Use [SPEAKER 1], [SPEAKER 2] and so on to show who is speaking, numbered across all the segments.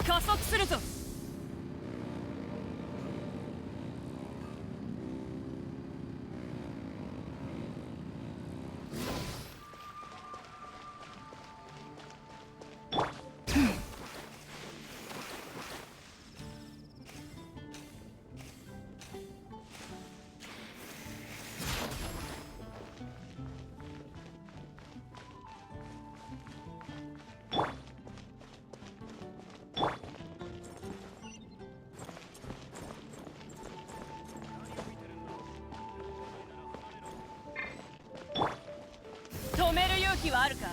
[SPEAKER 1] 加速するぞ。止める勇気はあるか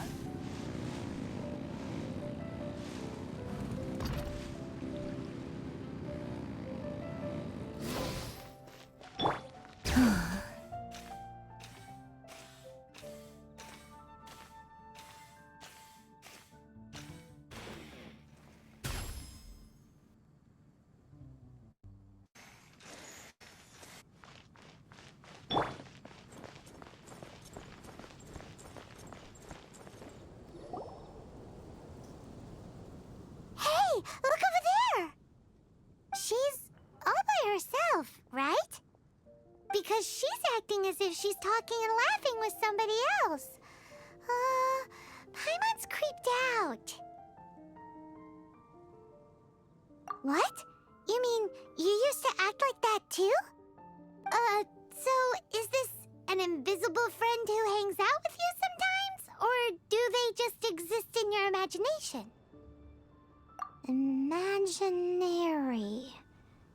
[SPEAKER 1] ？Look
[SPEAKER 2] over there! She's all by herself, right? Because she's acting as if she's talking and laughing with somebody else. Paimon's creeped out. What? You mean you used to act like that too? So is this an invisible friend who hangs out with you sometimes? Or do they just exist in your imagination? Imaginary.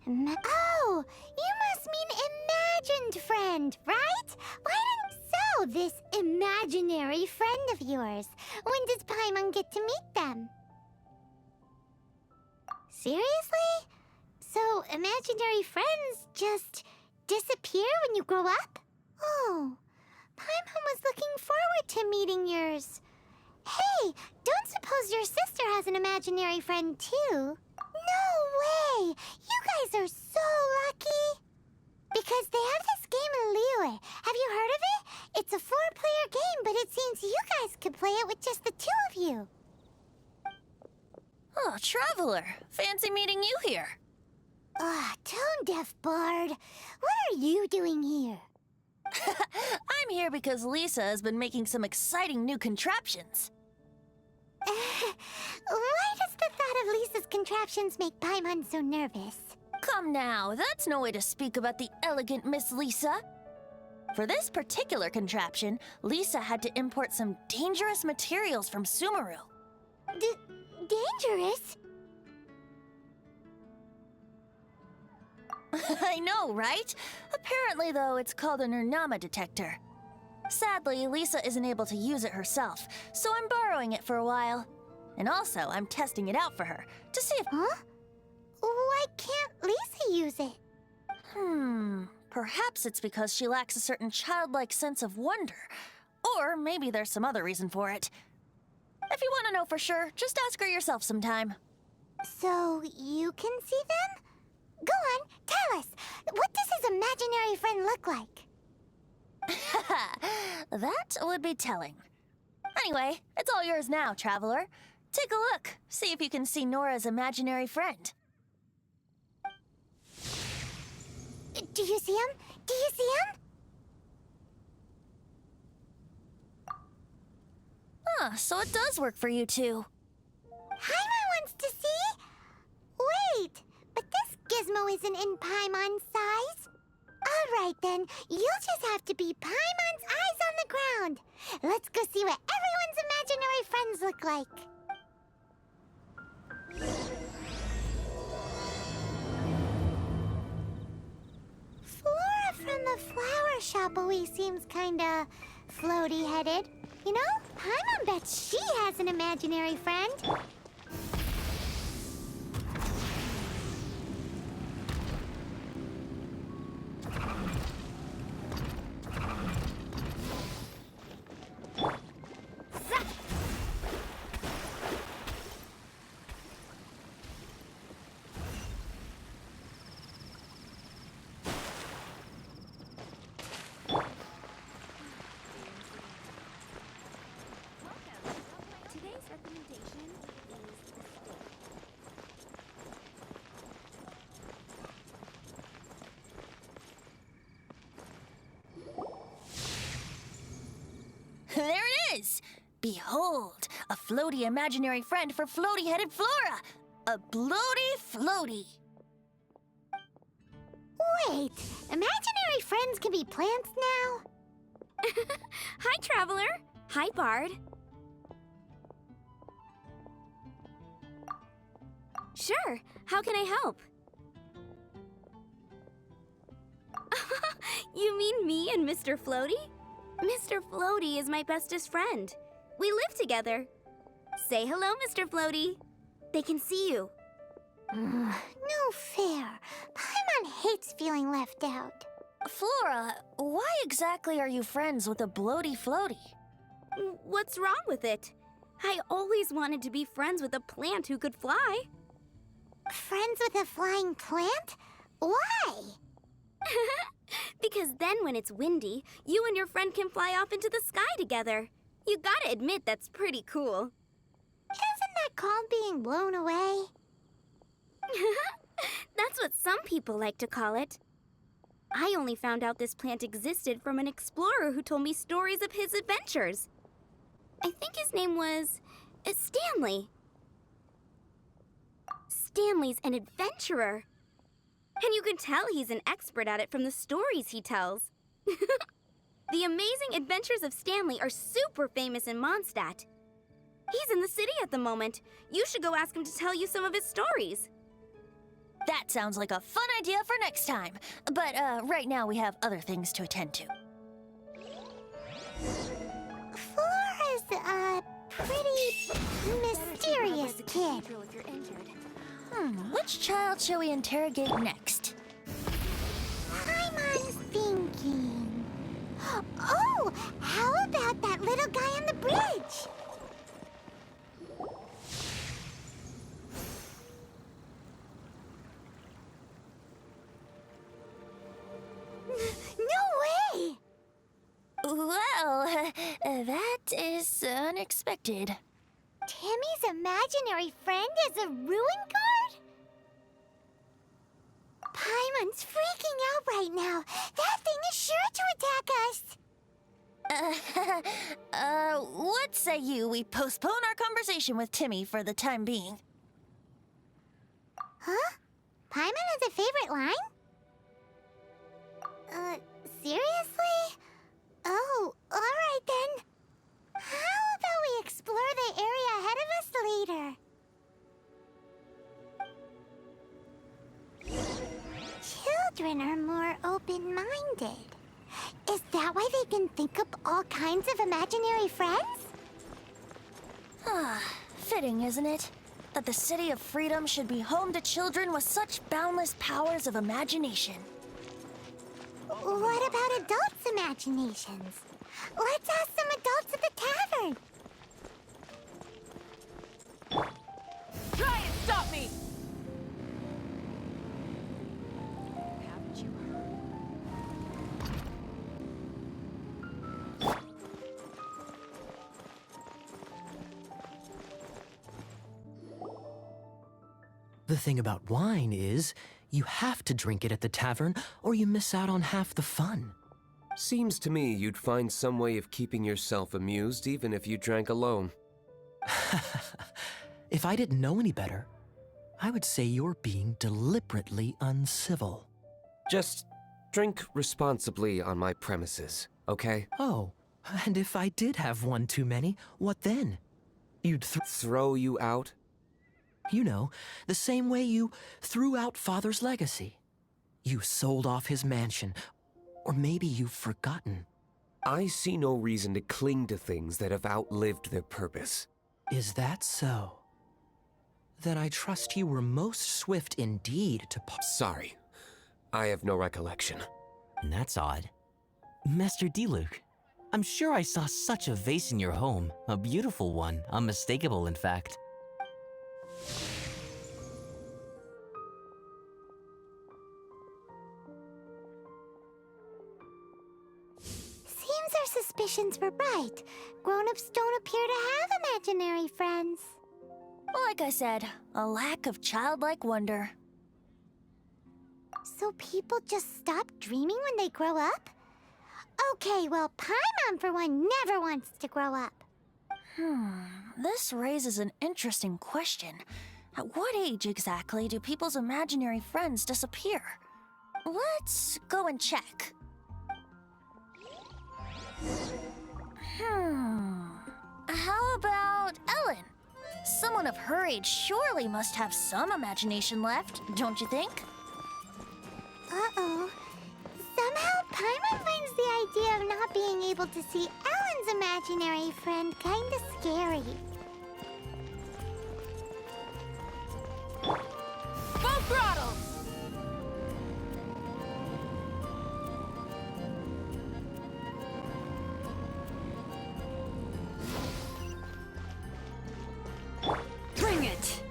[SPEAKER 2] Oh, you must mean imagined friend, right? So, this imaginary friend of yours. When does Paimon get to meet them? Seriously? So, imaginary friends just disappear when you grow up? Oh, Paimon was looking forward to meeting yours. Hey, don't suppose your sister has an imaginary friend too? No way! You guys are so lucky! Because they have this game in Liyue. Have you heard of it? It's a 4-player game, but it seems you guys could play it with just the 2 of you.
[SPEAKER 3] Oh, Traveler. Fancy meeting you here.
[SPEAKER 2] Tone-deaf bard. What are you doing here?
[SPEAKER 3] I'm here because Lisa has been making some exciting new contraptions.
[SPEAKER 2] Why does the thought of Lisa's contraptions make Paimon so nervous?
[SPEAKER 3] Come now, that's no way to speak about the elegant Miss Lisa. For this particular contraption, Lisa had to import some dangerous materials from Sumeru.
[SPEAKER 2] Dangerous?
[SPEAKER 3] I know, right? Apparently, though, it's called an Urnama detector. Sadly, Lisa isn't able to use it herself, so I'm borrowing it for a while. And also, I'm testing it out for her, to see if...
[SPEAKER 2] Huh? Why can't Lisa use it?
[SPEAKER 3] Perhaps it's because she lacks a certain childlike sense of wonder. Or maybe there's some other reason for it. If you want to know for sure, just ask her yourself sometime.
[SPEAKER 2] So, you can see them? Go on, tell us. What does his imaginary friend look like?
[SPEAKER 3] That would be telling. Anyway, it's all yours now, Traveler. Take a look. See if you can see Nora's imaginary friend.
[SPEAKER 2] Do you see him? Do you see him?
[SPEAKER 3] So it does work for you two.
[SPEAKER 2] Paimon wants to see? Wait, but this gizmo isn't in Paimon's size. All right then, you'll just have to be Paimon's eyes on the ground. Let's go see what everyone's imaginary friends look like. Flora from the flower shop always seems kinda floaty-headed. You know, Paimon bets she has an imaginary friend.
[SPEAKER 3] There it is! Behold, a floaty imaginary friend for floaty-headed Flora! A bloaty floaty!
[SPEAKER 2] Wait, imaginary friends can be plants now?
[SPEAKER 4] Hi, Traveler. Hi, Bard. Sure, how can I help? You mean me and Mr. Floaty? Mr. Floaty is my bestest friend. We live together. Say hello, Mr. Floaty. They can see you.
[SPEAKER 2] No fair. Paimon hates feeling left out.
[SPEAKER 3] Flora, why exactly are you friends with a bloaty floaty?
[SPEAKER 4] What's wrong with it? I always wanted to be friends with a plant who could fly.
[SPEAKER 2] Friends with a flying plant? Why?
[SPEAKER 4] Because then when it's windy, you and your friend can fly off into the sky together. You gotta admit that's pretty cool.
[SPEAKER 2] Isn't that called being blown away?
[SPEAKER 4] That's what some people like to call it. I only found out this plant existed from an explorer who told me stories of his adventures. I think his name was Stanley. Stanley's an adventurer. And you can tell he's an expert at it from the stories he tells. The amazing adventures of Stanley are super famous in Mondstadt. He's in the city at the moment. You should go ask him to tell you some of his stories.
[SPEAKER 3] That sounds like a fun idea for next time. But right now we have other things to attend to.
[SPEAKER 2] Flora's a pretty mysterious kid.
[SPEAKER 3] Which child shall we interrogate next?
[SPEAKER 2] Paimon's thinking. Oh, how about that little guy on the bridge? No way!
[SPEAKER 3] Well, that is unexpected.
[SPEAKER 2] Timmy's imaginary friend is a ruin guard? Paimon's freaking out right now. That thing is sure to attack us.
[SPEAKER 3] What say you we postpone our conversation with Timmy for the time being?
[SPEAKER 2] Huh? Paimon has a favorite line? Seriously? Oh, alright then. How about we explore the area ahead of us later? Children are more open-minded. Is that why they can think up all kinds of imaginary friends?
[SPEAKER 3] Fitting, isn't it? That the City of Freedom should be home to children with such boundless powers of imagination.
[SPEAKER 2] What about adults' imaginations? Let's ask some adults at the tavern.
[SPEAKER 1] Try and stop me! Haven't you heard?
[SPEAKER 5] The thing about wine is, you have to drink it at the tavern, or you miss out on half the fun.
[SPEAKER 6] Seems to me you'd find some way of keeping yourself amused even if you drank alone.
[SPEAKER 5] If I didn't know any better, I would say you're being deliberately uncivil.
[SPEAKER 6] Just drink responsibly on my premises, okay?
[SPEAKER 5] Oh, and if I did have one too many, what then? You'd
[SPEAKER 6] Throw you out?
[SPEAKER 5] You know, the same way you threw out Father's legacy. You sold off his mansion, or maybe you've forgotten.
[SPEAKER 6] I see no reason to cling to things that have outlived their purpose.
[SPEAKER 5] Is that so? Then I trust you were most swift indeed to
[SPEAKER 6] Sorry, I have no recollection.
[SPEAKER 7] That's odd. Master Diluc, I'm sure I saw such a vase in your home. A beautiful one, unmistakable in fact.
[SPEAKER 2] Seems our suspicions were right. Grown-ups don't appear to have imaginary friends.
[SPEAKER 3] Like I said, a lack of childlike wonder.
[SPEAKER 2] So people just stop dreaming when they grow up? Okay, well, Paimon, for one, never wants to grow up.
[SPEAKER 3] This raises an interesting question. At what age exactly do people's imaginary friends disappear? Let's go and check. How about Ellen? Someone of her age surely must have some imagination left, don't you think?
[SPEAKER 2] Uh-oh. Somehow, Paimon finds the idea of not being able to see Ellen's imaginary friend kinda scary.
[SPEAKER 1] Full throttle! Bring it!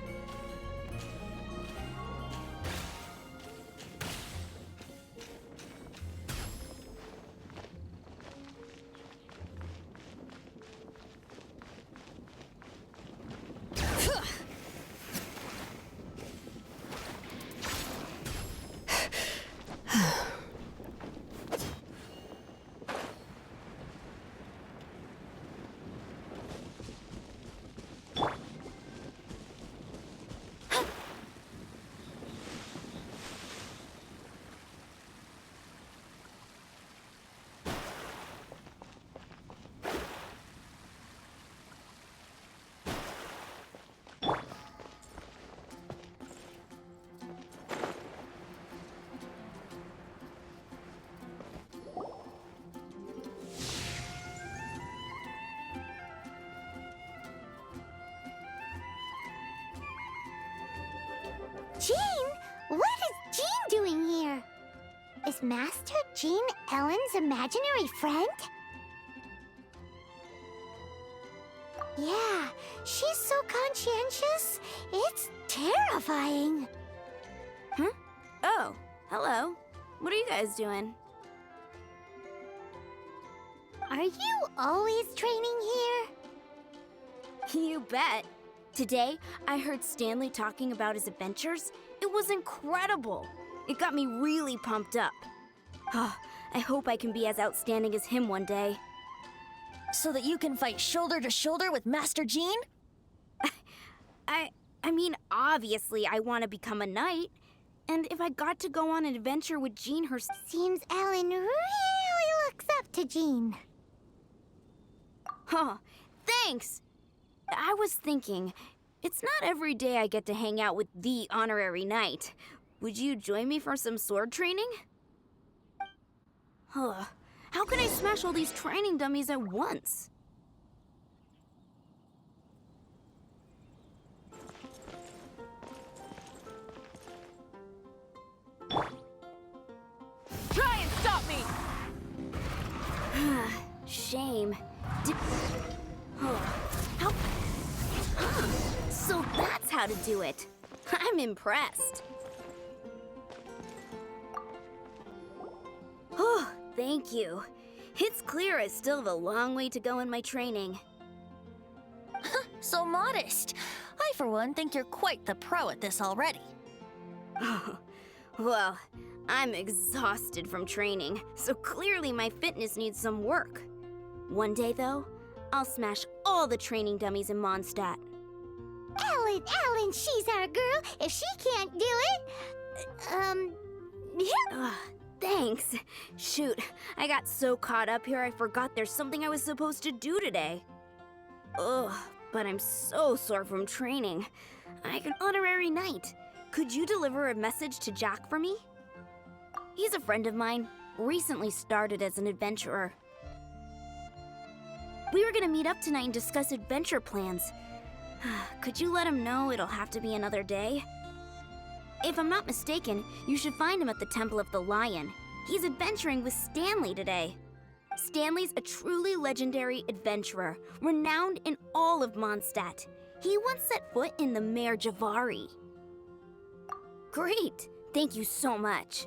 [SPEAKER 2] Jean? What is Jean doing here? Is Master Jean Ellen's imaginary friend? Yeah, she's so conscientious. It's terrifying.
[SPEAKER 4] Oh, hello. What are you guys doing?
[SPEAKER 2] Are you always training here?
[SPEAKER 4] You bet. Today, I heard Stanley talking about his adventures. It was incredible. It got me really pumped up. I hope I can be as outstanding as him one day.
[SPEAKER 3] So that you can fight shoulder to shoulder with Master Jean?
[SPEAKER 4] I mean, obviously I want to become a knight. And if I got to go on an adventure with Jean herself...
[SPEAKER 2] Seems Ellen really looks up to Jean.
[SPEAKER 4] Huh, thanks! I was thinking, it's not every day I get to hang out with the honorary knight. Would you join me for some sword training? How can I smash all these training dummies at once?
[SPEAKER 1] Try and stop me!
[SPEAKER 4] Shame. How? So that's how to do it. I'm impressed. Oh, thank you. It's clear I still have a long way to go in my training.
[SPEAKER 3] So modest. I, for one, think you're quite the pro at this already.
[SPEAKER 4] Well, I'm exhausted from training, so clearly my fitness needs some work. One day, though, I'll smash all the training dummies in Mondstadt.
[SPEAKER 2] Ellen, she's our girl. If she can't do it,
[SPEAKER 4] Thanks. Shoot, I got so caught up here I forgot there's something I was supposed to do today. Ugh, but I'm so sore from training. I'm an honorary knight. Could you deliver a message to Jack for me? He's a friend of mine, recently started as an adventurer. We were gonna meet up tonight and discuss adventure plans. Could you let him know it'll have to be another day? If I'm not mistaken, you should find him at the Temple of the Lion. He's adventuring with Stanley today. Stanley's a truly legendary adventurer, renowned in all of Mondstadt. He once set foot in the Mare Javari. Great! Thank you so much.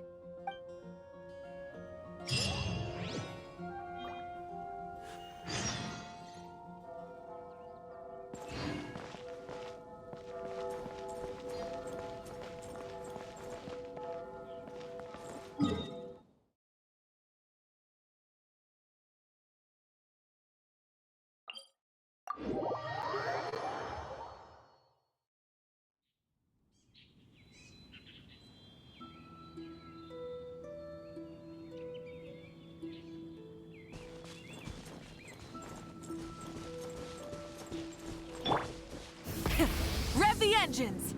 [SPEAKER 1] Rev the engines!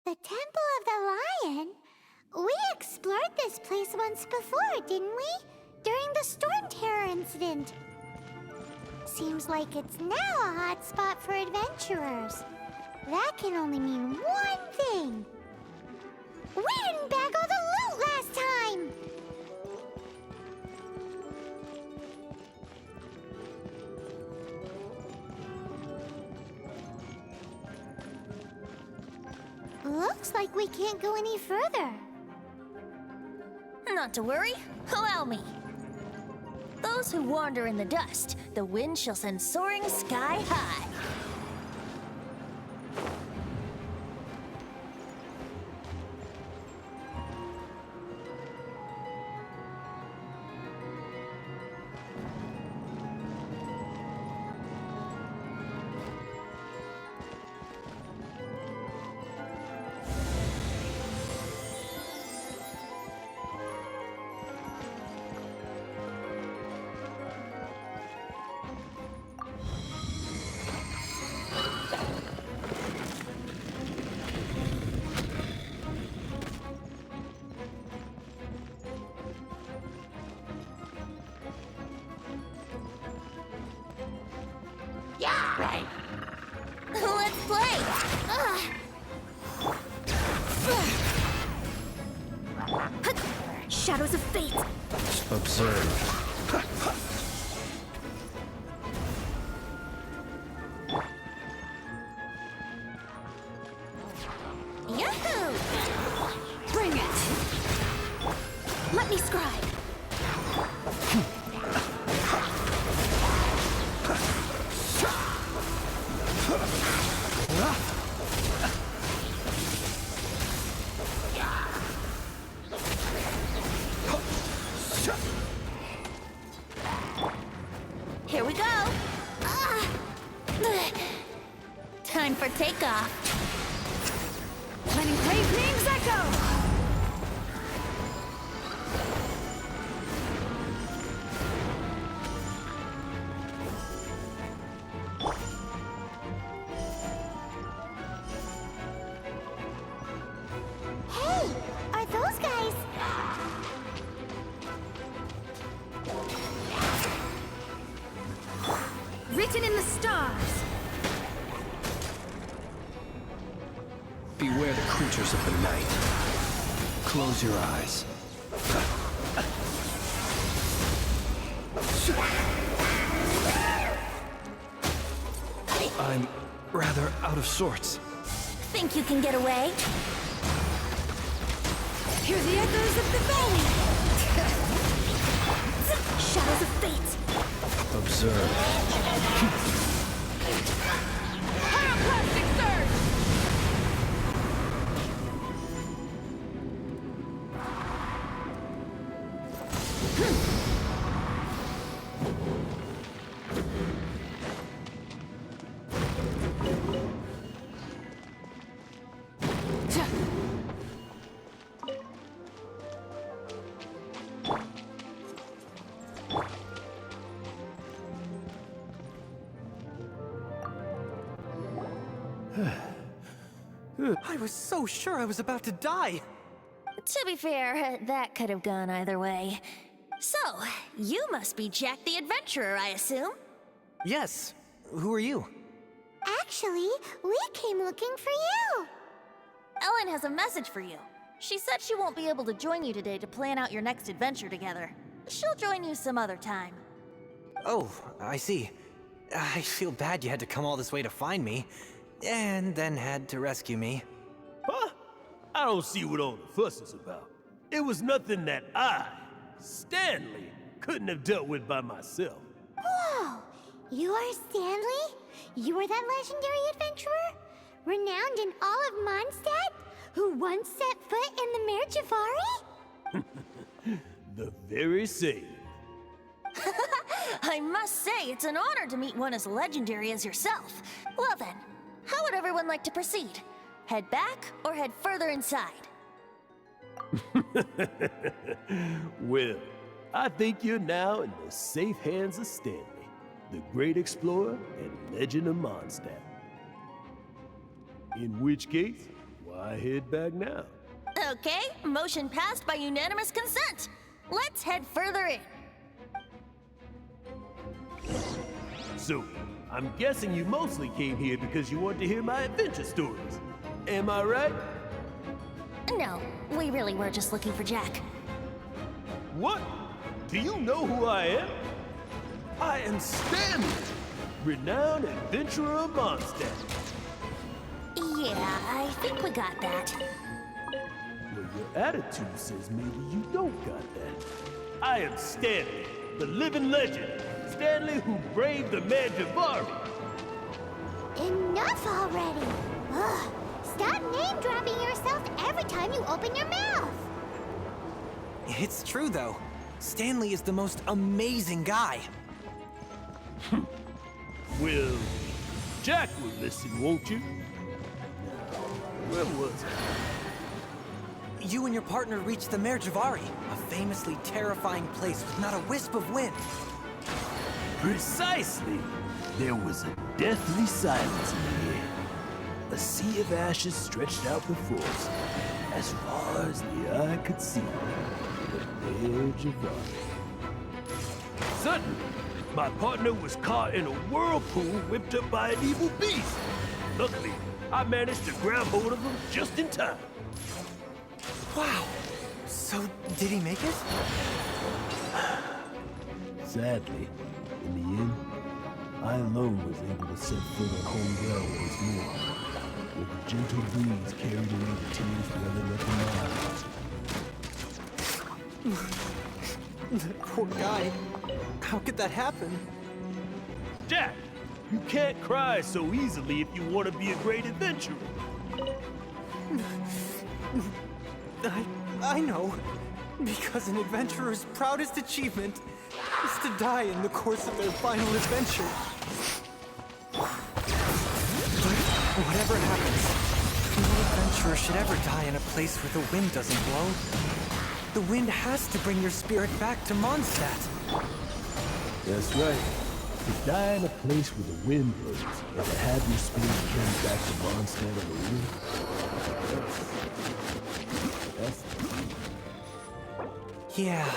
[SPEAKER 2] The Temple of the Lion? We explored this place once before, didn't we? During the Storm Terror incident. Seems like it's now a hot spot for adventurers. That can only mean one thing. We didn't bag all the loot last time! Looks like we can't go any further.
[SPEAKER 3] Not to worry, allow me. Those who wander in the dust, the wind shall send soaring sky high. Let's play!
[SPEAKER 4] Shadows of fate!
[SPEAKER 6] Observe.
[SPEAKER 3] Yahoo!
[SPEAKER 4] Bring it! Let me scribe!
[SPEAKER 3] Here we go! Time for takeoff.
[SPEAKER 1] Letting brave names echo!
[SPEAKER 2] Hey, are those guys...
[SPEAKER 1] Written in the stars!
[SPEAKER 6] Beware the creatures of the night. Close your eyes. I'm rather out of sorts.
[SPEAKER 3] Think you can get away?
[SPEAKER 1] Hear the echoes of the valley!
[SPEAKER 4] Shadows of fate!
[SPEAKER 6] Observe.
[SPEAKER 1] Pyroclastic surge!
[SPEAKER 5] I was so sure I was about to die.
[SPEAKER 3] To be fair, that could have gone either way. So, you must be Jack the Adventurer, I assume?
[SPEAKER 5] Yes. Who are you?
[SPEAKER 2] Actually, we came looking for you.
[SPEAKER 3] Ellen has a message for you. She said she won't be able to join you today to plan out your next adventure together. She'll join you some other time.
[SPEAKER 5] Oh, I see. I feel bad you had to come all this way to find me, and then had to rescue me.
[SPEAKER 8] Huh? I don't see what all the fuss is about. It was nothing that I, Stanley, couldn't have dealt with by myself.
[SPEAKER 2] Whoa! You are Stanley? You are that legendary adventurer? Renowned in all of Mondstadt? Who once set foot in the Mare Javari?
[SPEAKER 8] The very same.
[SPEAKER 3] I must say, it's an honor to meet one as legendary as yourself. Well then, how would everyone like to proceed? Head back or head further inside?
[SPEAKER 8] Well, I think you're now in the safe hands of Stanley, the great explorer and legend of Mondstadt. In which case, why head back now?
[SPEAKER 3] Okay, motion passed by unanimous consent. Let's head further in.
[SPEAKER 8] So, I'm guessing you mostly came here because you want to hear my adventure stories. Am I right?
[SPEAKER 3] No, we really were just looking for Jack.
[SPEAKER 8] What? Do you know who I am? I am Stanley, renowned adventurer of Mondstadt.
[SPEAKER 3] Yeah, I think we got that.
[SPEAKER 8] Well, your attitude says maybe you don't got that. I am Stanley, the living legend. Stanley who braved the Mare Javari.
[SPEAKER 2] Enough already! Ugh. Stop name-dropping yourself every time you open your mouth!
[SPEAKER 5] It's true, though. Stanley is the most amazing guy.
[SPEAKER 8] Well, Jack will listen, won't you? Now, where was I?
[SPEAKER 5] You and your partner reached the Mare Javari, a famously terrifying place with not a wisp of wind.
[SPEAKER 8] Precisely! There was a deathly silence in the air. A sea of ashes stretched out before us, as far as the eye could see. The Mare Javari. Suddenly, my partner was caught in a whirlpool whipped up by an evil beast. Luckily, I managed to grab hold of him just in time.
[SPEAKER 5] Wow. So, did he make it?
[SPEAKER 8] Sadly, in the end, I alone was able to set foot on home ground once more, where the gentle breeze carried away the tears welling up in my eyes.
[SPEAKER 5] That poor guy. How could that happen?
[SPEAKER 8] Jack, you can't cry so easily if you want to be a great adventurer.
[SPEAKER 5] I know. Because an adventurer's proudest achievement is to die in the course of their final adventure. But whatever happens, no adventurer should ever die in a place where the wind doesn't blow. The wind has to bring your spirit back to Mondstadt.
[SPEAKER 8] That's right. To die in a place where the wind blows, and to have your spirit carried back to Mondstadt on the wind. That's the key.
[SPEAKER 5] Yeah.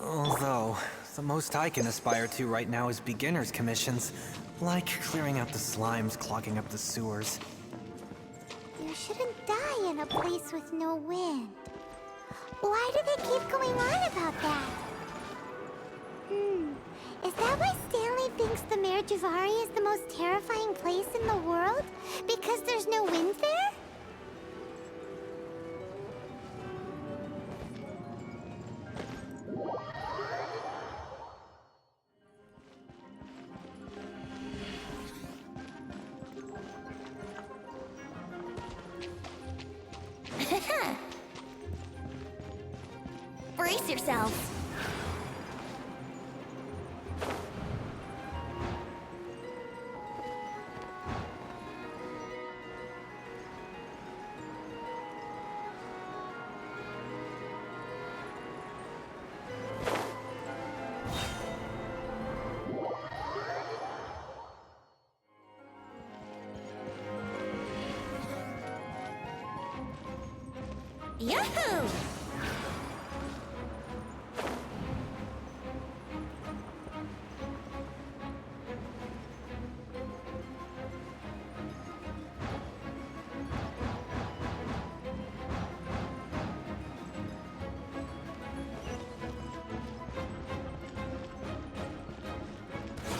[SPEAKER 5] Although, the most I can aspire to right now is beginner's commissions, like clearing out the slimes clogging up the sewers.
[SPEAKER 2] You shouldn't die in a place with no wind. Why do they keep going on about that? Is that why Stanley thinks the Mare Javari is the most terrifying place in the world? Because there's no wind there?
[SPEAKER 3] Brace yourselves. Yahoo!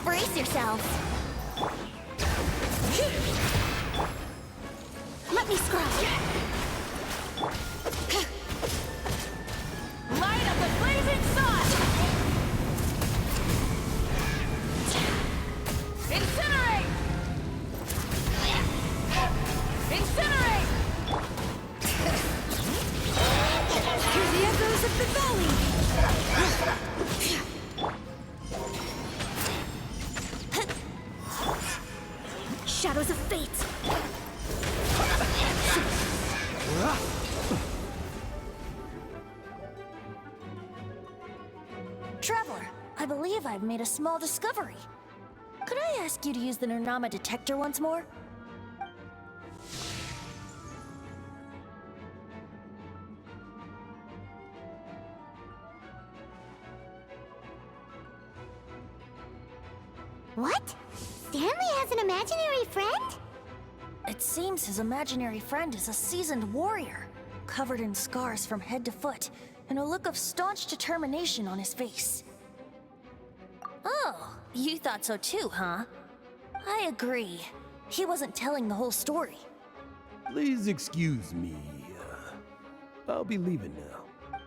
[SPEAKER 3] Brace yourselves. Let me scry.
[SPEAKER 1] Light up the blazing sun! Incinerate! Incinerate! Hear the echoes of the valley!
[SPEAKER 4] Shadows of fate!
[SPEAKER 3] Traveler, I believe I've made a small discovery. Could I ask you to use the Nernama detector once more?
[SPEAKER 2] What? Stanley has an imaginary friend?
[SPEAKER 3] It seems his imaginary friend is a seasoned warrior, covered in scars from head to foot, and a look of staunch determination on his face. Oh, you thought so too, huh? I agree. He wasn't telling the whole story.
[SPEAKER 8] Please excuse me. I'll be leaving now.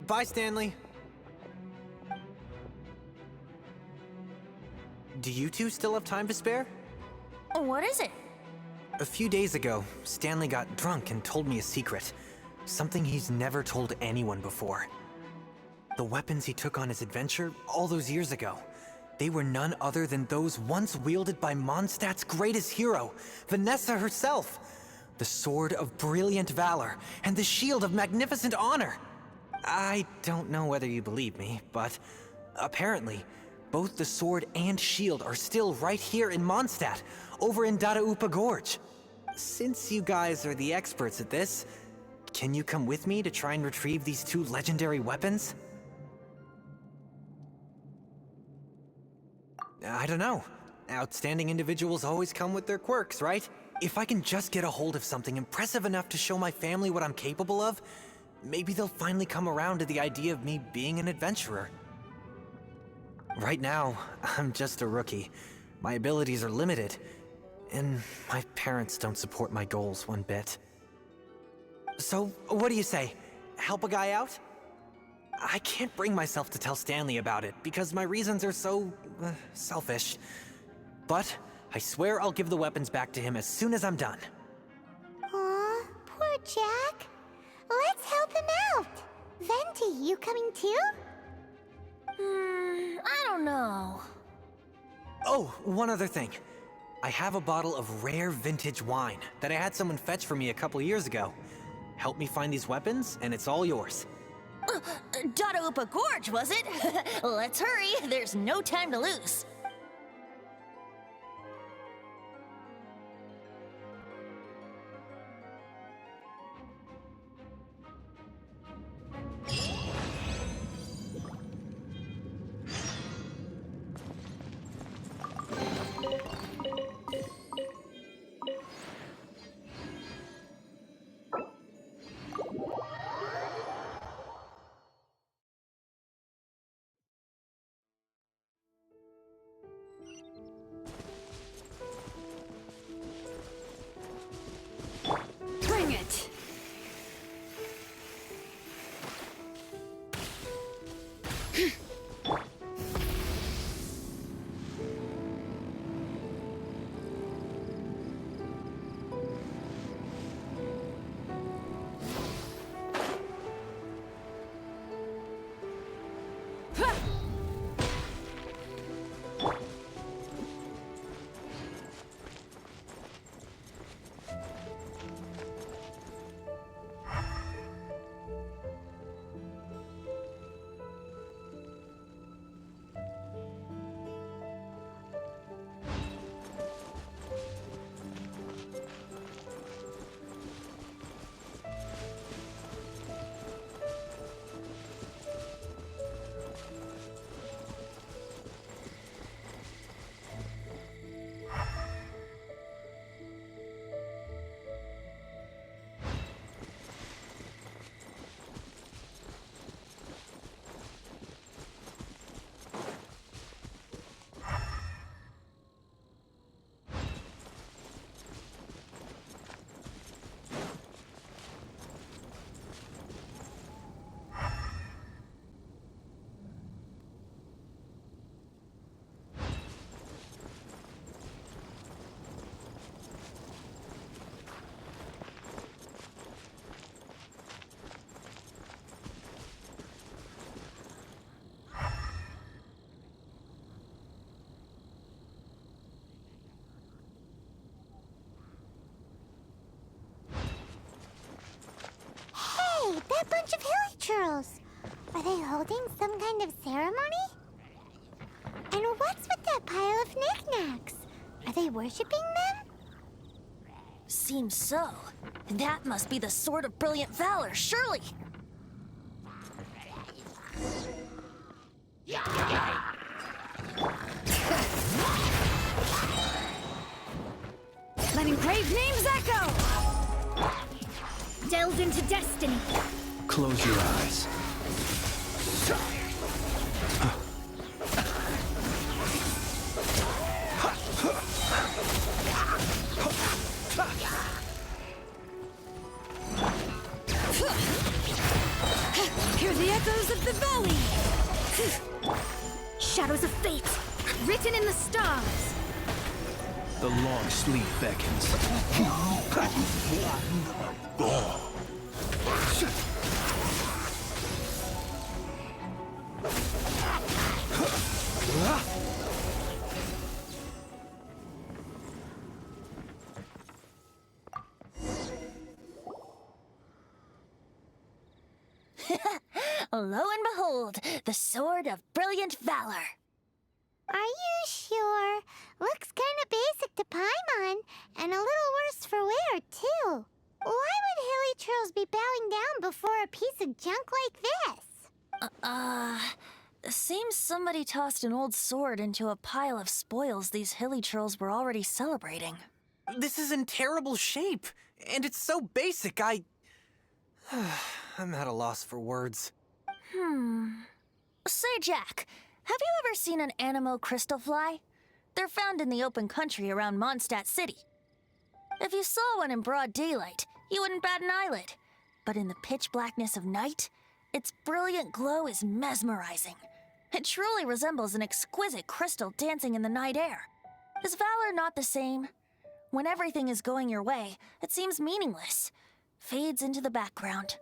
[SPEAKER 5] Bye, Stanley. Do you two still have time to spare?
[SPEAKER 3] What is it?
[SPEAKER 5] A few days ago, Stanley got drunk and told me a secret. Something he's never told anyone before. The weapons he took on his adventure all those years ago, they were none other than those once wielded by Mondstadt's greatest hero, Vanessa herself. The Sword of Brilliant Valor and the Shield of Magnificent Honor. I don't know whether you believe me, but apparently, both the sword and shield are still right here in Mondstadt, over in Dadaupa Gorge. Since you guys are the experts at this, can you come with me to try and retrieve these two legendary weapons? I don't know. Outstanding individuals always come with their quirks, right? If I can just get a hold of something impressive enough to show my family what I'm capable of, maybe they'll finally come around to the idea of me being an adventurer. Right now, I'm just a rookie. My abilities are limited, and my parents don't support my goals one bit. So, what do you say? Help a guy out? I can't bring myself to tell Stanley about it, because my reasons are so, selfish. But I swear I'll give the weapons back to him as soon as I'm done.
[SPEAKER 2] Aw, poor Jack. Let's help him out. Venti, you coming too?
[SPEAKER 3] I don't know.
[SPEAKER 5] Oh, one other thing. I have a bottle of rare vintage wine that I had someone fetch for me a couple years ago. Help me find these weapons, and it's all yours.
[SPEAKER 3] Dadaupa Gorge, was it? Let's hurry, there's no time to lose.
[SPEAKER 2] churls. Are they holding some kind of ceremony? And what's with that pile of knickknacks? Are they worshipping them?
[SPEAKER 3] Seems so. That must be the Sword of Brilliant Valor, surely!
[SPEAKER 1] Letting brave names echo! Delve into destiny.
[SPEAKER 8] Close your eyes.
[SPEAKER 1] Hear the echoes of the valley! Shadows of fate, written in the stars.
[SPEAKER 8] The long sleep beckons.
[SPEAKER 3] Lo and behold, the Sword of Brilliant Valor.
[SPEAKER 2] Are you sure? Looks kinda basic to Paimon, and a little worse for wear, too. Why would hilly churls be bowing down before a piece of junk like this?
[SPEAKER 3] Seems somebody tossed an old sword into a pile of spoils these hilly churls were already celebrating.
[SPEAKER 5] This is in terrible shape, and it's so basic, I'm at a loss for words.
[SPEAKER 3] Say, Jack, have you ever seen an Anemo crystal fly? They're found in the open country around Mondstadt City. If you saw one in broad daylight, you wouldn't bat an eyelid. But in the pitch blackness of night, its brilliant glow is mesmerizing. It truly resembles an exquisite crystal dancing in the night air. Is valor not the same? When everything is going your way, it seems meaningless, fades into the background.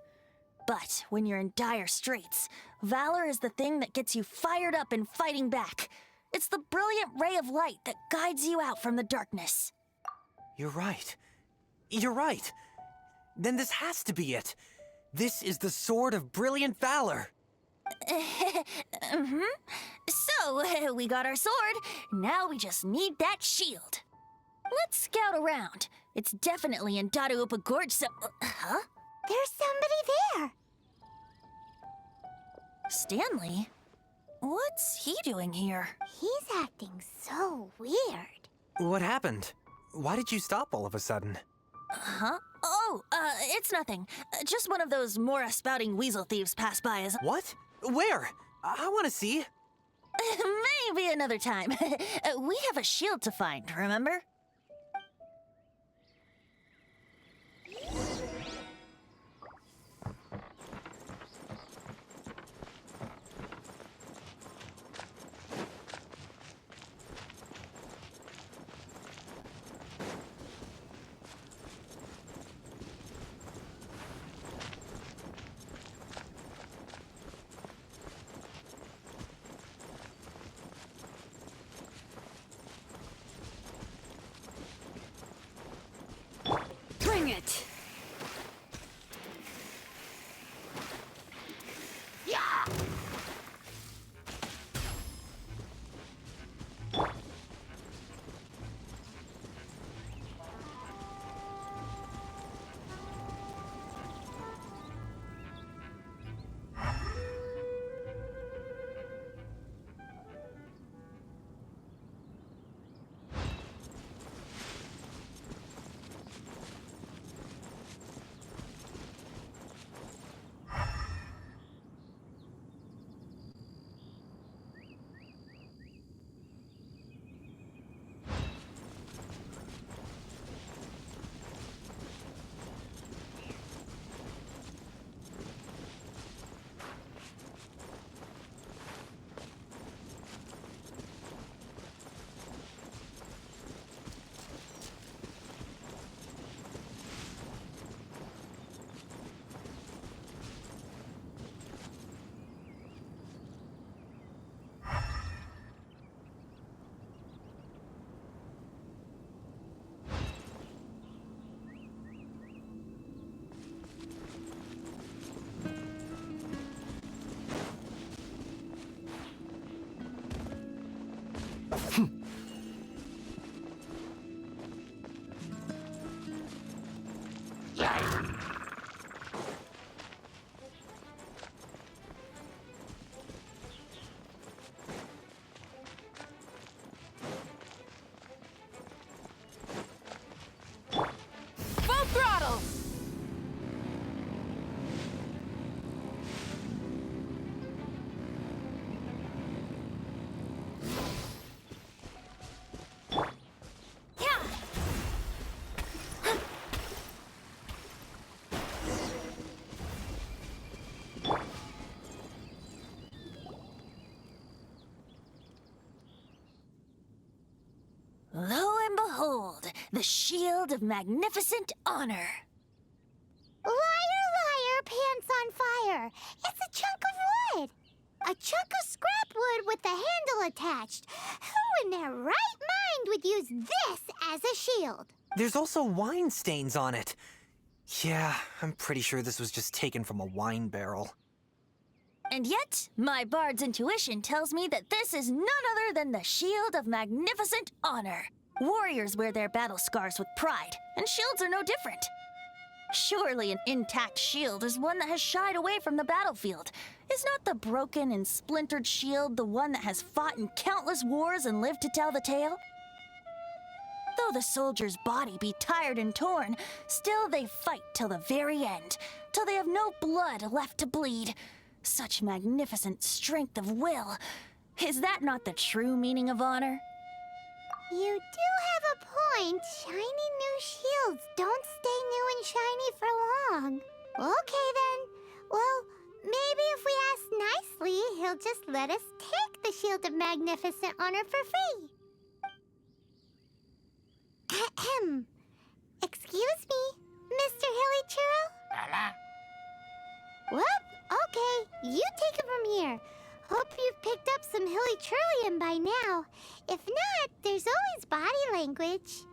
[SPEAKER 3] But when you're in dire straits, valor is the thing that gets you fired up and fighting back. It's the brilliant ray of light that guides you out from the darkness.
[SPEAKER 5] You're right. You're right. Then this has to be it. This is the Sword of Brilliant Valor.
[SPEAKER 3] So, we got our sword. Now we just need that shield. Let's scout around. It's definitely in Dadaupa Gorge, so... Huh?
[SPEAKER 2] There's somebody there.
[SPEAKER 3] Stanley? What's he doing here?
[SPEAKER 2] He's acting so weird.
[SPEAKER 5] What happened? Why did you stop all of a sudden?
[SPEAKER 3] Huh? Oh, it's nothing. Just one of those Mora spouting weasel thieves passed by as...
[SPEAKER 5] What? Where? I want to see.
[SPEAKER 3] Maybe another time. We have a shield to find, remember?
[SPEAKER 1] Bring it! Full throttle!
[SPEAKER 3] Lo and behold, the shield of magnificent honor.
[SPEAKER 2] Liar, liar, pants on fire. It's a chunk of wood. A chunk of scrap wood with the handle attached. Who in their right mind would use this as a shield?
[SPEAKER 5] There's also wine stains on it. Yeah, I'm pretty sure this was just taken from a wine barrel.
[SPEAKER 3] And yet, my bard's intuition tells me that this is none other than the shield of magnificent honor. Warriors wear their battle scars with pride, and shields are no different. Surely an intact shield is one that has shied away from the battlefield. Is not the broken and splintered shield the one that has fought in countless wars and lived to tell the tale? Though the soldier's body be tired and torn, still they fight till the very end, till they have no blood left to bleed. Such magnificent strength of will. Is that not the true meaning of honor?
[SPEAKER 2] You do have a point. Shiny new shields don't stay new and shiny for long. Okay then. Well, maybe if we ask nicely, he'll just let us take the Shield of Magnificent Honor for free. Ahem. Excuse me, Mr. Hilly Churro? Well, okay, you take it from here. Hope you've picked up some Hilly Churlium by now. If not, there's always body language.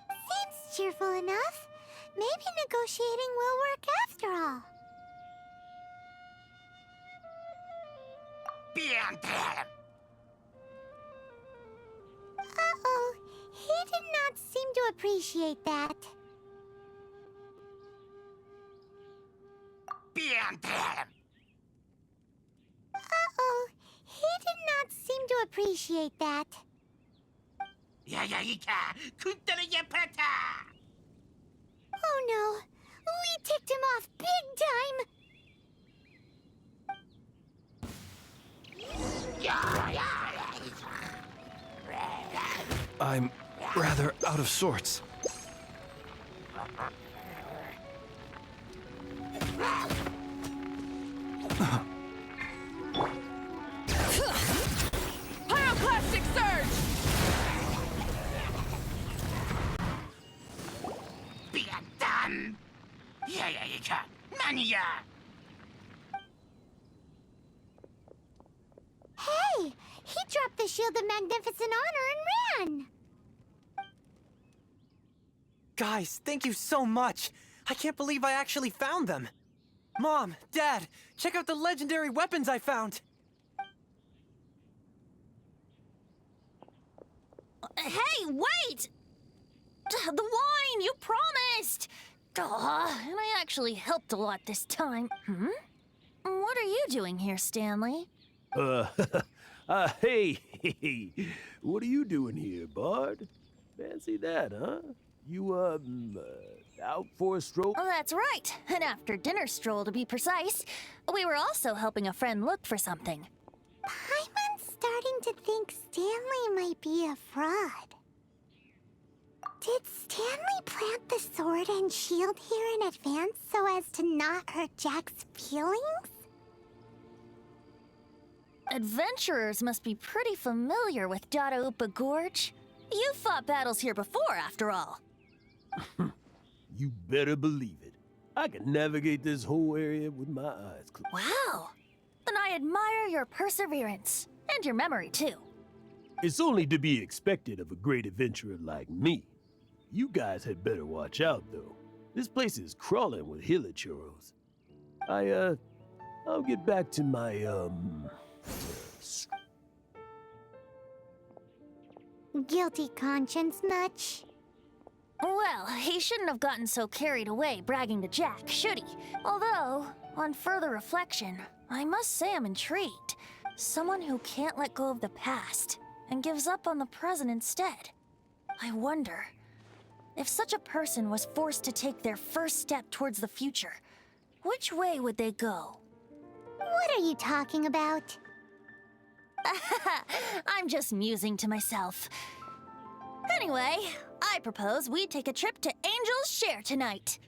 [SPEAKER 2] Seems cheerful enough. Maybe negotiating will work after all. Uh-oh, he did not seem to appreciate that. Uh-oh, he did not seem to appreciate that. Oh no, we ticked him off big time.
[SPEAKER 8] I'm rather out of sorts.
[SPEAKER 1] Pyroclastic surge!
[SPEAKER 2] Hey, he dropped the Shield of Magnificent Honor and ran.
[SPEAKER 5] Guys, thank you so much. I can't believe I actually found them. Mom, Dad, check out the legendary weapons I found.
[SPEAKER 3] Hey, wait! The wine, you promised! And I actually helped a lot this time. What are you doing here, Stanley?
[SPEAKER 8] Hey, what are you doing here, Bard? Fancy that, huh? You, out for a stroll?
[SPEAKER 3] Oh, that's right. An after-dinner stroll, to be precise. We were also helping a friend look for something.
[SPEAKER 2] Paimon's starting to think Stanley might be a fraud. Did Stanley plant the sword and shield here in advance so as to not hurt Jack's feelings?
[SPEAKER 3] Adventurers must be pretty familiar with Dadaupa Gorge. You've fought battles here before, after all.
[SPEAKER 8] You better believe it. I can navigate this whole area with my eyes closed.
[SPEAKER 3] Wow. Then I admire your perseverance. And your memory, too.
[SPEAKER 8] It's only to be expected of a great adventurer like me. You guys had better watch out, though. This place is crawling with hilichurros. I'll get back to my,
[SPEAKER 2] guilty conscience much?
[SPEAKER 3] Well, he shouldn't have gotten so carried away bragging to Jack, should he? Although, on further reflection, I must say I'm intrigued. Someone who can't let go of the past and gives up on the present instead. I wonder, if such a person was forced to take their first step towards the future, which way would they go?
[SPEAKER 2] What are you talking about?
[SPEAKER 3] I'm just musing to myself. Anyway, I propose we take a trip to Angel's Share tonight.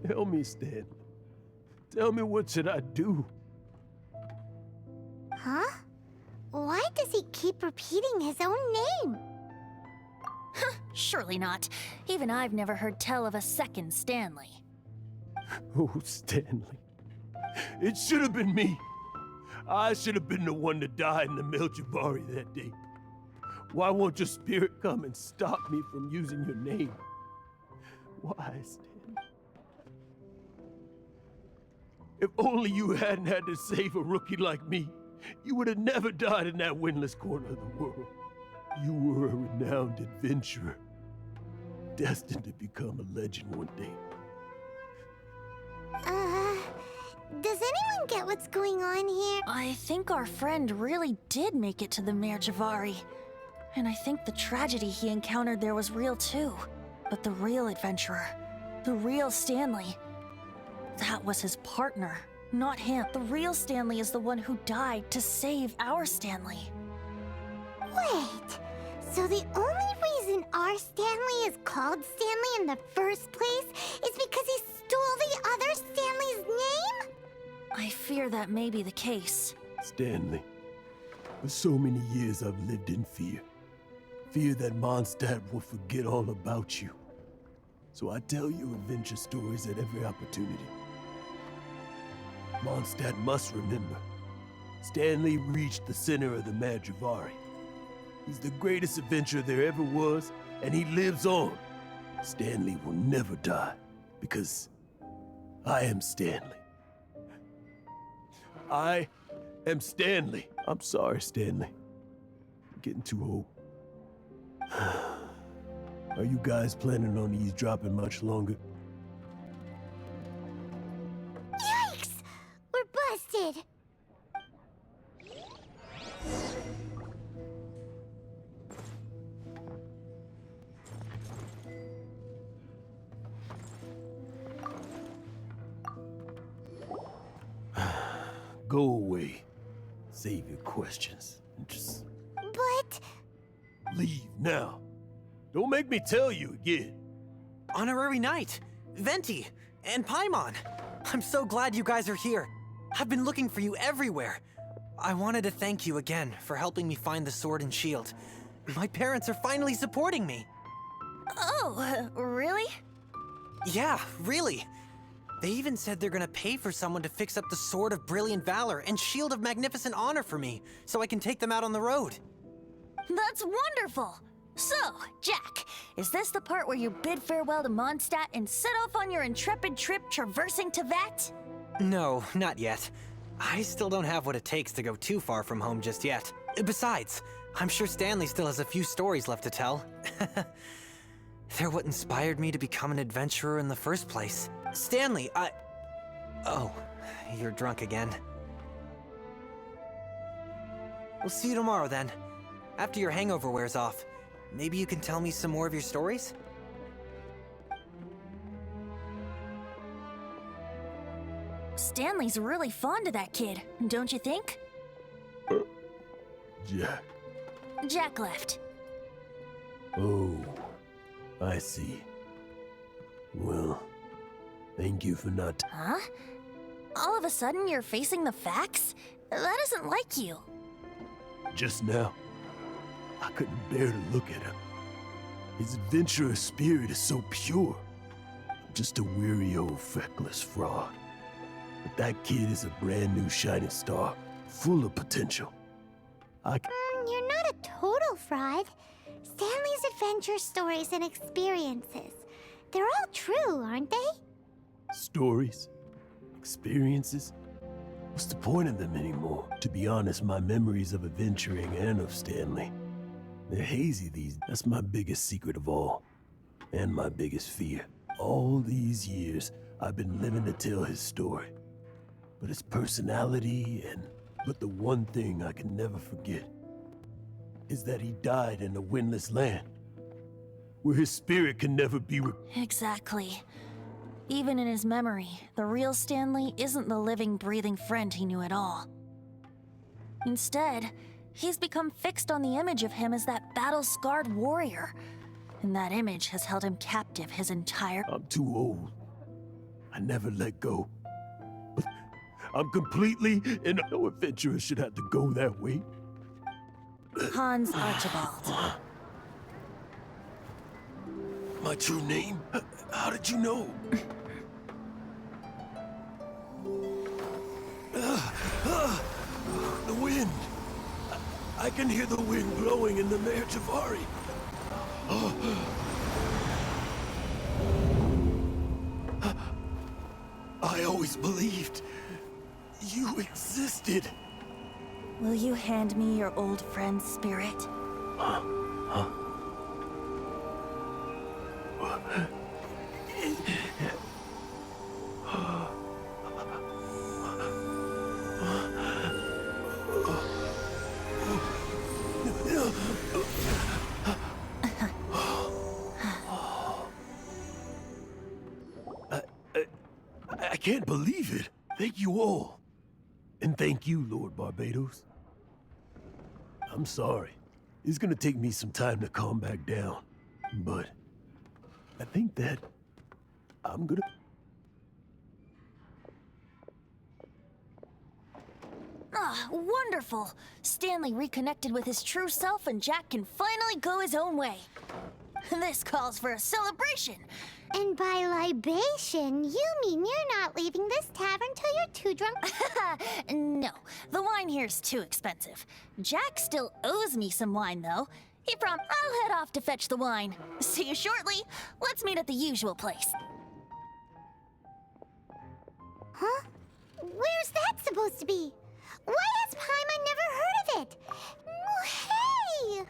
[SPEAKER 8] Tell me, Stan. Tell me, what should I do?
[SPEAKER 2] Huh? Why does he keep repeating his own name?
[SPEAKER 3] Surely not. Even I've never heard tell of a second Stanley.
[SPEAKER 8] Oh, Stanley. It should have been me. I should have been the one to die in the Melchivari that day. Why won't your spirit come and stop me from using your name? Why, Stanley? If only you hadn't had to save a rookie like me, you would have never died in that windless corner of the world. You were a renowned adventurer, destined to become a legend one day.
[SPEAKER 2] Does anyone get what's going on here?
[SPEAKER 3] I think our friend really did make it to the Merjavari. And I think the tragedy he encountered there was real too. But the real adventurer, the real Stanley, that was his partner, not him. The real Stanley is the one who died to save our Stanley.
[SPEAKER 2] Wait, so the only reason our Stanley is called Stanley in the first place is because he stole the other Stanley's name?
[SPEAKER 3] I fear that may be the case.
[SPEAKER 8] Stanley, for so many years I've lived in fear. Fear that Mondstadt will forget all about you. So I tell you adventure stories at every opportunity. Mondstadt must remember. Stanley reached the center of the Merjavari. He's the greatest adventurer there ever was, and he lives on. Stanley will never die, because I am Stanley. I am Stanley. I'm sorry, Stanley. I'm getting too old. Are you guys planning on eavesdropping much longer?
[SPEAKER 2] Yikes! We're busted!
[SPEAKER 8] Go away. Save your questions and just
[SPEAKER 2] But...
[SPEAKER 8] leave now. Don't make me tell you again.
[SPEAKER 5] Honorary Knight, Venti, and Paimon. I'm so glad you guys are here. I've been looking for you everywhere. I wanted to thank you again for helping me find the sword and shield. My parents are finally supporting me.
[SPEAKER 3] Oh, really?
[SPEAKER 5] Yeah, really. They even said they're gonna pay for someone to fix up the Sword of Brilliant Valor and Shield of Magnificent Honor for me, so I can take them out on the road.
[SPEAKER 3] That's wonderful! So, Jack, is this the part where you bid farewell to Mondstadt and set off on your intrepid trip traversing Teyvat?
[SPEAKER 5] No, not yet. I still don't have what it takes to go too far from home just yet. Besides, I'm sure Stanley still has a few stories left to tell. They're what inspired me to become an adventurer in the first place. Stanley, Oh, you're drunk again. We'll see you tomorrow then. After your hangover wears off. Maybe you can tell me some more of your stories?
[SPEAKER 3] Stanley's really fond of that kid, don't you think?
[SPEAKER 8] Jack.
[SPEAKER 3] Jack left.
[SPEAKER 8] Oh, I see. Well, thank you for not...
[SPEAKER 3] Huh? All of a sudden you're facing the facts? That isn't like you.
[SPEAKER 8] Just now, I couldn't bear to look at him. His adventurous spirit is so pure. I'm just a weary old feckless fraud. But that kid is a brand new shining star, full of potential.
[SPEAKER 2] You're not a total fraud. Stanley's adventure stories and experiences. They're all true, aren't they?
[SPEAKER 8] Stories? Experiences? What's the point of them anymore? To be honest, my memories of adventuring and of Stanley, they're hazy these. That's my biggest secret of all. And my biggest fear. All these years, I've been living to tell his story. But his personality But the one thing I can never forget is that he died in a windless land, where his spirit can never be
[SPEAKER 3] Exactly. Even in his memory, the real Stanley isn't the living, breathing friend he knew at all. Instead, he's become fixed on the image of him as that battle-scarred warrior. And that image has held him captive his entire...
[SPEAKER 8] I'm too old. I never let go. But I'm completely... And no adventurer should have to go that way.
[SPEAKER 3] Hans Archibald.
[SPEAKER 8] My true name? How did you know? The wind. I can hear the wind blowing in the Mare Javari. I always believed you existed.
[SPEAKER 3] Will you hand me your old friend's spirit?
[SPEAKER 8] I can't believe it. Thank you all. And thank you, Lord Barbados. I'm sorry. It's gonna take me some time to calm back down. But I think that I'm gonna...
[SPEAKER 3] Ah, wonderful! Stanley reconnected with his true self and Jack can finally go his own way. This calls for a celebration.
[SPEAKER 2] And by libation, you mean you're not leaving this tavern till you're too drunk?
[SPEAKER 3] No, the wine here's too expensive. Jack still owes me some wine, though. I'll head off to fetch the wine. See you shortly. Let's meet at the usual place.
[SPEAKER 2] Huh? Where's that supposed to be? Why has Paimon never heard of it? Hey!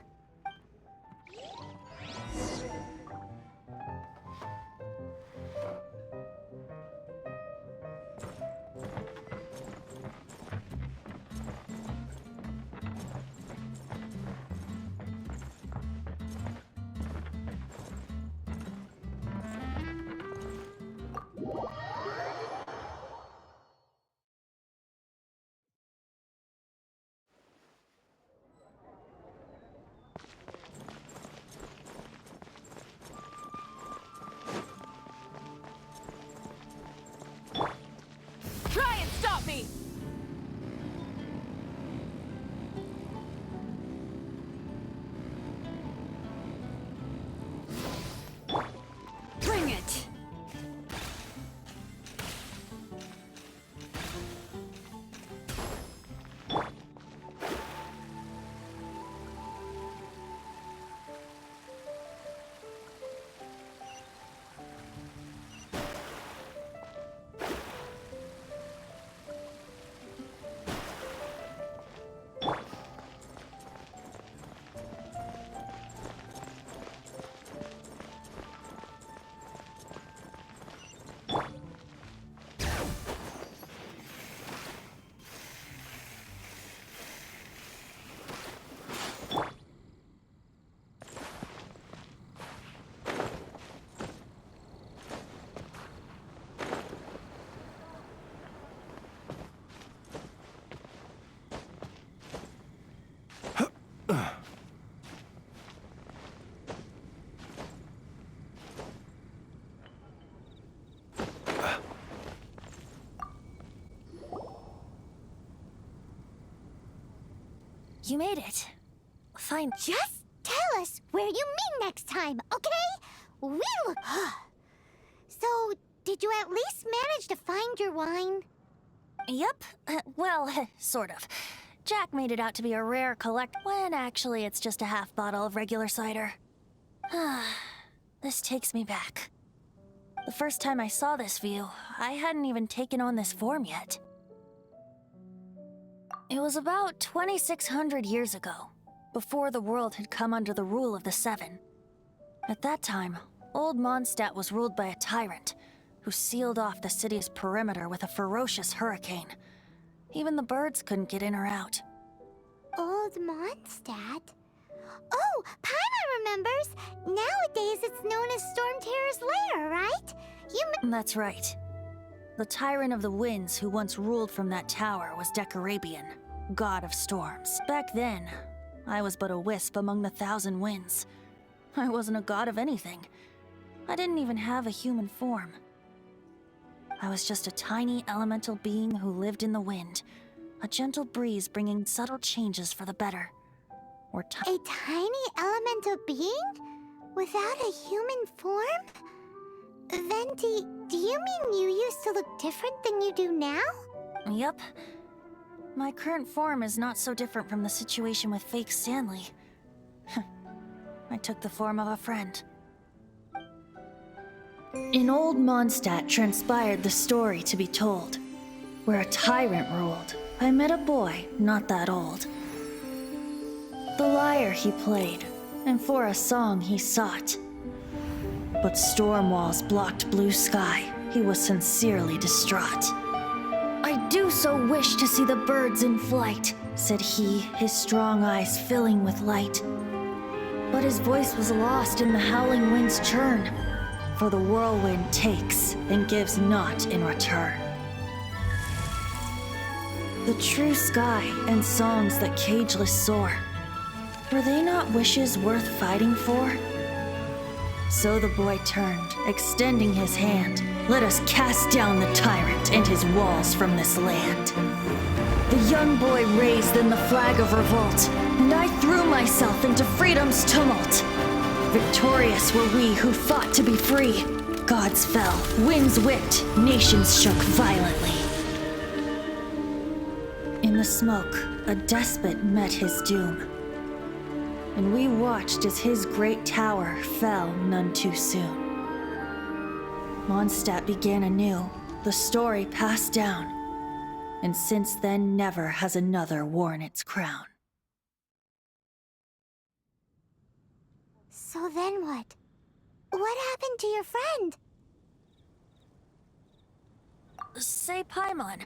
[SPEAKER 3] you made it. Fine.
[SPEAKER 2] Just tell us where you meet next time, okay? We look... So, did you at least manage to find your wine?
[SPEAKER 3] Yep. Well, sort of. Jack made it out to be a rare collect when actually it's just a half bottle of regular cider. This takes me back. The first time I saw this view, I hadn't even taken on this form yet. It was about 2,600 years ago, before the world had come under the rule of the Seven. At that time, Old Mondstadt was ruled by a tyrant who sealed off the city's perimeter with a ferocious hurricane. Even the birds couldn't get in or out.
[SPEAKER 2] Old Mondstadt? Oh, Paimon remembers! Nowadays it's known as Storm Terror's lair, right?
[SPEAKER 3] That's right. The Tyrant of the Winds who once ruled from that tower was Decarabian, god of storms. Back then, I was but a wisp among the 1,000 winds. I wasn't a god of anything. I didn't even have a human form. I was just a tiny elemental being who lived in the wind, a gentle breeze bringing subtle changes for the better.
[SPEAKER 2] A tiny elemental being? Without a human form? Venti, do you mean you used to look different than you do now?
[SPEAKER 3] Yep. My current form is not so different from the situation with fake Stanley. I took the form of a friend. In Old Mondstadt transpired the story to be told. Where a tyrant ruled, I met a boy not that old. The lyre he played, and for a song he sought. But storm walls blocked blue sky, he was sincerely distraught. I do so wish to see the birds in flight, said he, his strong eyes filling with light. But his voice was lost in the howling wind's churn, for the whirlwind takes and gives not in return. The true sky and songs that cageless soar, were they not wishes worth fighting for? So the boy turned, extending his hand. Let us cast down the tyrant and his walls from this land. The young boy raised then the flag of revolt, and I threw myself into freedom's tumult. Victorious were we who fought to be free. Gods fell, winds whipped, nations shook violently. In the smoke, a despot met his doom. And we watched as his great tower fell none too soon. Mondstadt began anew, the story passed down, and since then never has another worn its crown.
[SPEAKER 2] So then what? What happened to your friend?
[SPEAKER 3] Say, Paimon,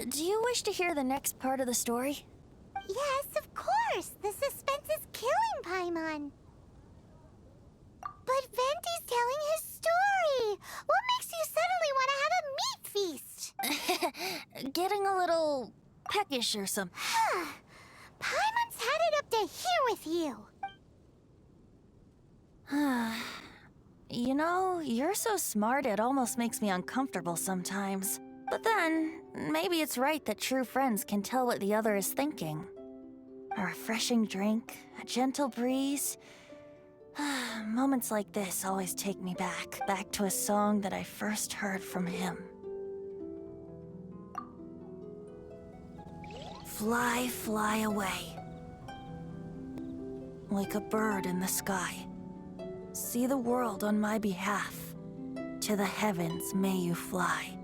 [SPEAKER 3] do you wish to hear the next part of the story?
[SPEAKER 2] Yes, of course! The suspense is killing Paimon. But Venti's telling his story! What makes you suddenly want to have a meat feast?
[SPEAKER 3] Getting a little peckish or something.
[SPEAKER 2] Paimon's had it up to here with you!
[SPEAKER 3] You know, you're so smart it almost makes me uncomfortable sometimes. But then, maybe it's right that true friends can tell what the other is thinking. A refreshing drink, a gentle breeze. Moments like this always take me back to a song that I first heard from him. Fly, fly away. Like a bird in the sky. See the world on my behalf. To the heavens may you fly.